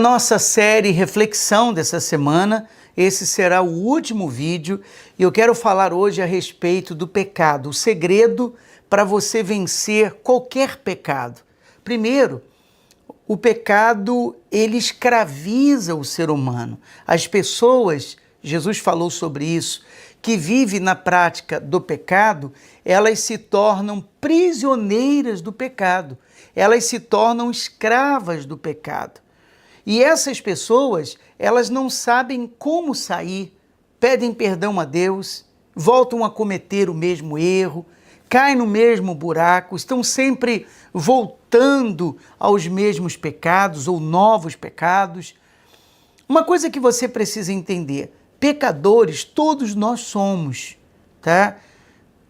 Nossa série Reflexão dessa semana, esse será o último vídeo e eu quero falar hoje a respeito do pecado, o segredo para você vencer qualquer pecado. Primeiro, o pecado, ele escraviza o ser humano. As pessoas, Jesus falou sobre isso, que vivem na prática do pecado, elas se tornam prisioneiras do pecado, elas se tornam escravas do pecado. E essas pessoas, elas não sabem como sair, pedem perdão a Deus, voltam a cometer o mesmo erro, caem no mesmo buraco, estão sempre voltando aos mesmos pecados ou novos pecados. Uma coisa que você precisa entender, pecadores todos nós somos, tá?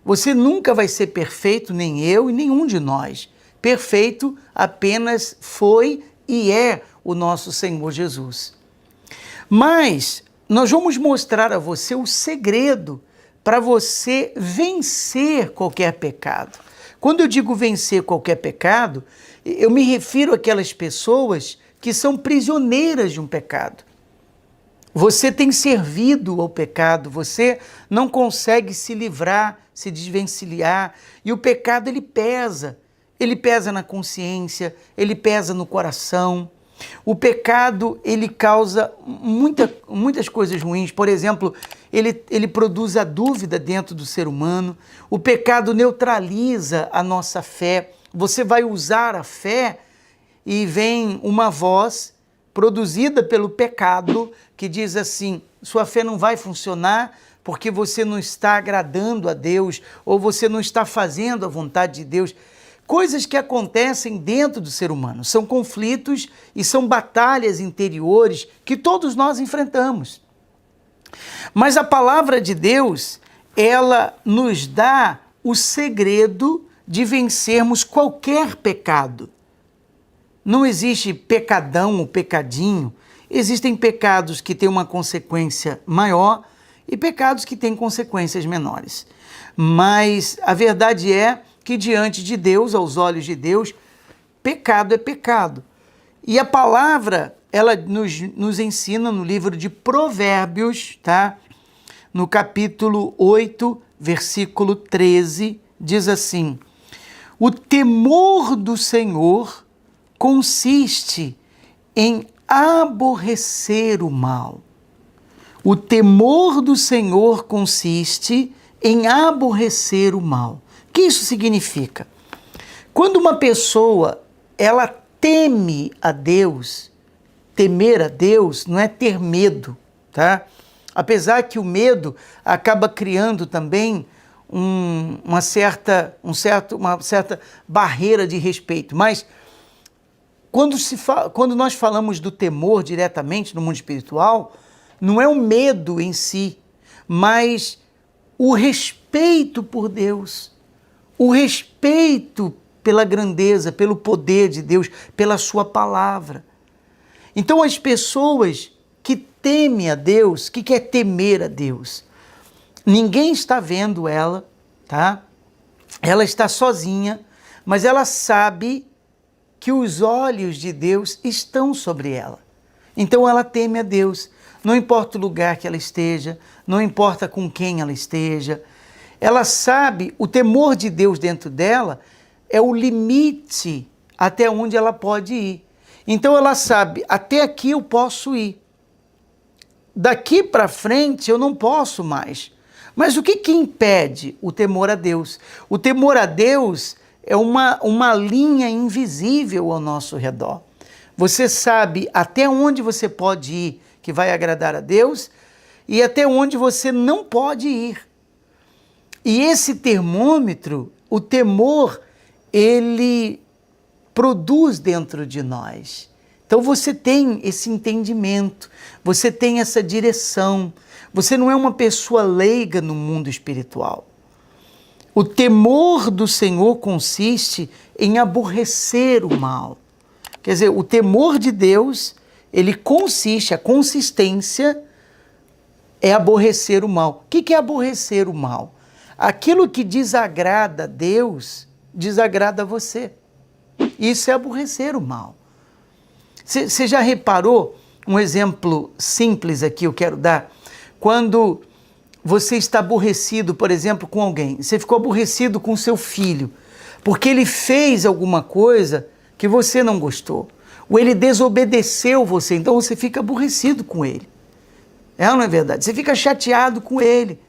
Você nunca vai ser perfeito, nem eu e nenhum de nós. Perfeito apenas foi e é o nosso Senhor Jesus. Mas nós vamos mostrar a você o segredo para você vencer qualquer pecado. Quando eu digo vencer qualquer pecado, eu me refiro àquelas pessoas que são prisioneiras de um pecado. Você tem servido ao pecado, você não consegue se livrar, se desvencilhar, e o pecado ele pesa na consciência, ele pesa no coração. O pecado, ele causa muitas coisas ruins. Por exemplo, ele produz a dúvida dentro do ser humano. O pecado neutraliza a nossa fé. Você vai usar a fé e vem uma voz produzida pelo pecado que diz assim, sua fé não vai funcionar porque você não está agradando a Deus ou você não está fazendo a vontade de Deus. Coisas que acontecem dentro do ser humano, são conflitos e são batalhas interiores que todos nós enfrentamos. Mas a palavra de Deus, ela nos dá o segredo de vencermos qualquer pecado. Não existe pecadão ou pecadinho, existem pecados que têm uma consequência maior e pecados que têm consequências menores. Mas a verdade é que diante de Deus, aos olhos de Deus, pecado é pecado. E a palavra, ela nos ensina no livro de Provérbios, tá? No capítulo 8, versículo 13, diz assim, o temor do Senhor consiste em aborrecer o mal. O temor do Senhor consiste em aborrecer o mal. O que isso significa? Quando uma pessoa, ela teme a Deus, temer a Deus não é ter medo, tá? Apesar que o medo acaba criando também uma certa barreira de respeito, mas quando nós falamos do temor diretamente no mundo espiritual, não é o medo em si, mas o respeito por Deus, o respeito pela grandeza, pelo poder de Deus, pela sua palavra. Então as pessoas que temem a Deus, o que é temer a Deus? Ninguém está vendo ela, tá? Ela está sozinha, mas ela sabe que os olhos de Deus estão sobre ela. Então ela teme a Deus, não importa o lugar que ela esteja, não importa com quem ela esteja, ela sabe, o temor de Deus dentro dela é o limite até onde ela pode ir. Então ela sabe, até aqui eu posso ir. Daqui para frente eu não posso mais. Mas o que impede o temor a Deus? O temor a Deus é uma linha invisível ao nosso redor. Você sabe até onde você pode ir que vai agradar a Deus e até onde você não pode ir. E esse termômetro, o temor, ele produz dentro de nós. Então você tem esse entendimento, você tem essa direção, você não é uma pessoa leiga no mundo espiritual. O temor do Senhor consiste em aborrecer o mal. Quer dizer, o temor de Deus, ele consiste, a consistência é aborrecer o mal. O que é aborrecer o mal? Aquilo que desagrada a Deus, desagrada a você. Isso é aborrecer o mal. Você já reparou, um exemplo simples aqui eu quero dar, quando você está aborrecido, por exemplo, com alguém, você ficou aborrecido com seu filho, porque ele fez alguma coisa que você não gostou, ou ele desobedeceu você, então você fica aborrecido com ele. É ou não é verdade? Você fica chateado com ele.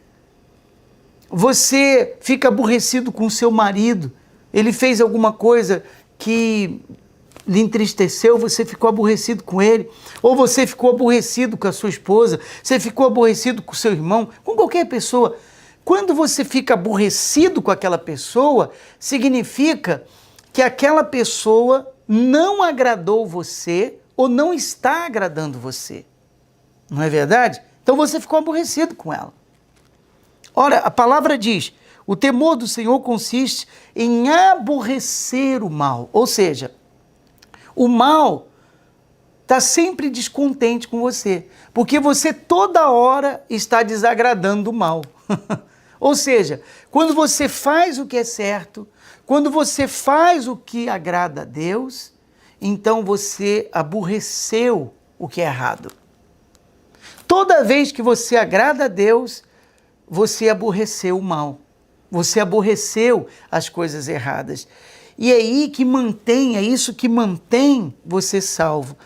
Você fica aborrecido com seu marido, ele fez alguma coisa que lhe entristeceu, você ficou aborrecido com ele, ou você ficou aborrecido com a sua esposa, você ficou aborrecido com seu irmão, com qualquer pessoa. Quando você fica aborrecido com aquela pessoa, significa que aquela pessoa não agradou você ou não está agradando você. Não é verdade? Então você ficou aborrecido com ela. Ora, a palavra diz, o temor do Senhor consiste em aborrecer o mal, ou seja, o mal está sempre descontente com você, porque você toda hora está desagradando o mal. Ou seja, quando você faz o que é certo, quando você faz o que agrada a Deus, então você aborreceu o que é errado. Toda vez que você agrada a Deus, você aborreceu o mal. Você aborreceu as coisas erradas. E é aí que mantém, é isso que mantém você salvo.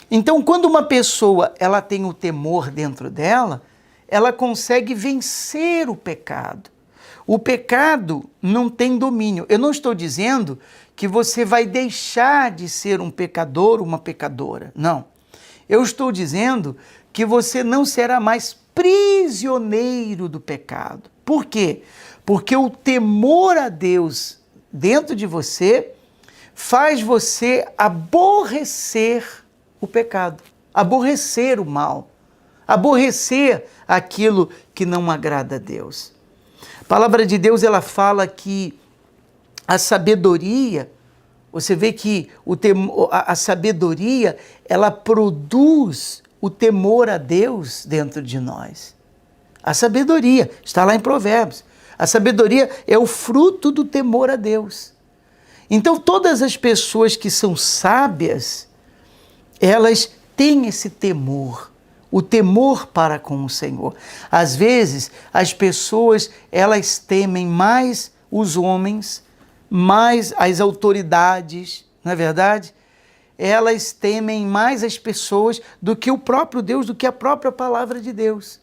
Então, quando uma pessoa ela tem o temor dentro dela, ela consegue vencer o pecado. O pecado não tem domínio. Eu não estou dizendo que você vai deixar de ser um pecador, uma pecadora. Não. Eu estou dizendo que você não será mais prisioneiro do pecado. Por quê? Porque o temor a Deus dentro de você faz você aborrecer o pecado, aborrecer o mal, aborrecer aquilo que não agrada a Deus. A palavra de Deus, ela fala que a sabedoria, você vê que a sabedoria, ela produz o temor a Deus dentro de nós. A sabedoria, está lá em Provérbios. A sabedoria é o fruto do temor a Deus. Então, todas as pessoas que são sábias, elas têm esse temor, o temor para com o Senhor. Às vezes, as pessoas, elas temem mais os homens, mais as autoridades, não é verdade? Elas temem mais as pessoas do que o próprio Deus, do que a própria palavra de Deus.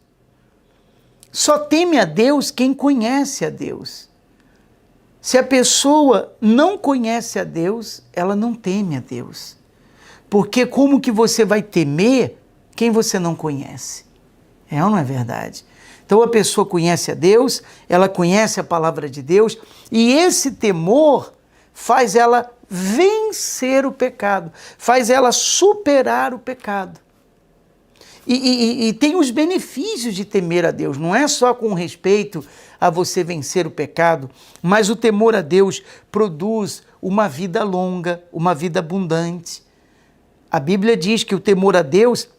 Só teme a Deus quem conhece a Deus. Se a pessoa não conhece a Deus, ela não teme a Deus. Porque como que você vai temer quem você não conhece? É ou não é verdade? Então a pessoa conhece a Deus, ela conhece a palavra de Deus, e esse temor faz ela vencer o pecado, faz ela superar o pecado. E tem os benefícios de temer a Deus, não é só com respeito a você vencer o pecado, mas o temor a Deus produz uma vida longa, uma vida abundante. A Bíblia diz que o temor a Deus,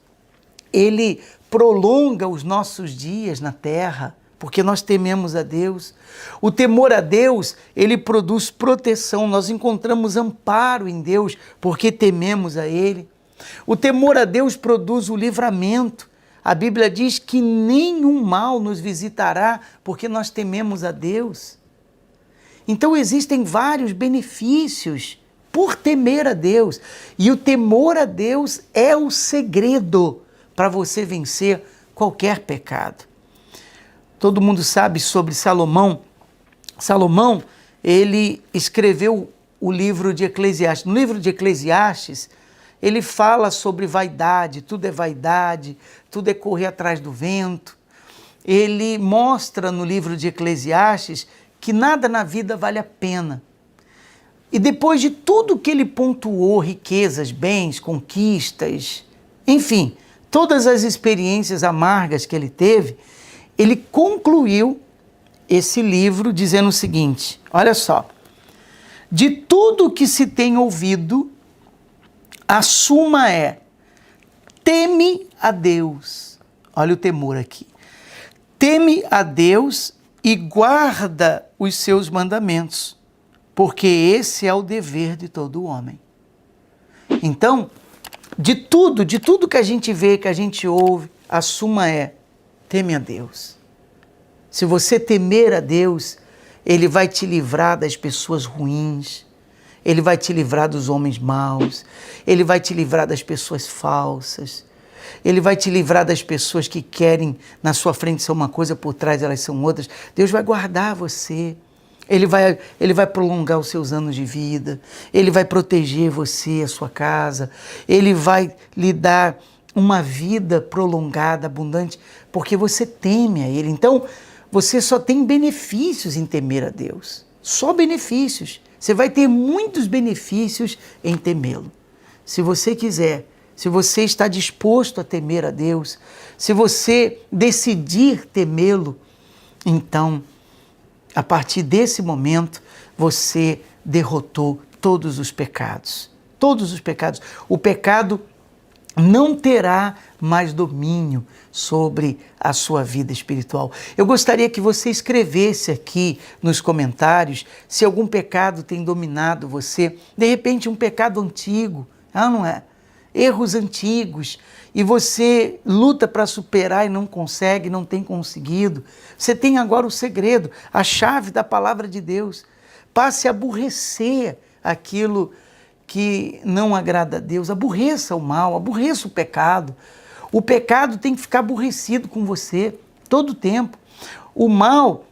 ele prolonga os nossos dias na terra, porque nós tememos a Deus. O temor a Deus, ele produz proteção, nós encontramos amparo em Deus, porque tememos a Ele. O temor a Deus produz o livramento. A Bíblia diz que nenhum mal nos visitará, porque nós tememos a Deus. Então existem vários benefícios por temer a Deus. E o temor a Deus é o segredo para você vencer qualquer pecado. Todo mundo sabe sobre Salomão. Salomão, ele escreveu o livro de Eclesiastes. No livro de Eclesiastes, ele fala sobre vaidade, tudo é correr atrás do vento. Ele mostra no livro de Eclesiastes que nada na vida vale a pena. E depois de tudo que ele pontuou, riquezas, bens, conquistas, enfim, todas as experiências amargas que ele teve, ele concluiu esse livro dizendo o seguinte, olha só, de tudo que se tem ouvido, a suma é, teme a Deus. Olha o temor aqui. Teme a Deus e guarda os seus mandamentos, porque esse é o dever de todo homem. Então, de tudo que a gente vê, que a gente ouve, a suma é: teme a Deus. Se você temer a Deus, Ele vai te livrar das pessoas ruins, Ele vai te livrar dos homens maus, Ele vai te livrar das pessoas falsas, Ele vai te livrar das pessoas que querem na sua frente ser uma coisa, por trás elas são outras. Deus vai guardar você. Ele vai prolongar os seus anos de vida, Ele vai proteger você, a sua casa, Ele vai lhe dar uma vida prolongada, abundante, porque você teme a Ele. Então, você só tem benefícios em temer a Deus, só benefícios. Você vai ter muitos benefícios em temê-lo. Se você quiser, se você está disposto a temer a Deus, se você decidir temê-lo, então, a partir desse momento, você derrotou todos os pecados. Todos os pecados. O pecado não terá mais domínio sobre a sua vida espiritual. Eu gostaria que você escrevesse aqui nos comentários se algum pecado tem dominado você. De repente, um pecado antigo, não é? Erros antigos, e você luta para superar e não consegue, não tem conseguido. Você tem agora o segredo, a chave da palavra de Deus. Passe a aborrecer aquilo que não agrada a Deus. Aborreça o mal, aborreça o pecado. O pecado tem que ficar aborrecido com você todo o tempo. O mal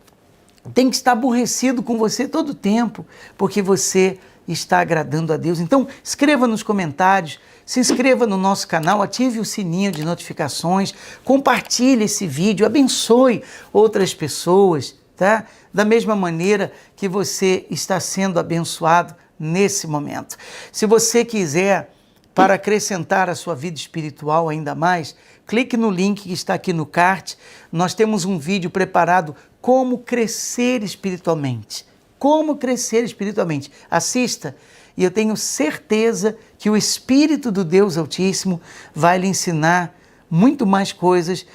tem que estar aborrecido com você todo o tempo, porque você está agradando a Deus. Então, escreva nos comentários, se inscreva no nosso canal, ative o sininho de notificações, compartilhe esse vídeo, abençoe outras pessoas, tá? Da mesma maneira que você está sendo abençoado nesse momento. Se você quiser, para acrescentar a sua vida espiritual ainda mais, clique no link que está aqui no card. Nós temos um vídeo preparado, como crescer espiritualmente. Como crescer espiritualmente. Assista, e eu tenho certeza que o Espírito do Deus Altíssimo vai lhe ensinar muito mais coisas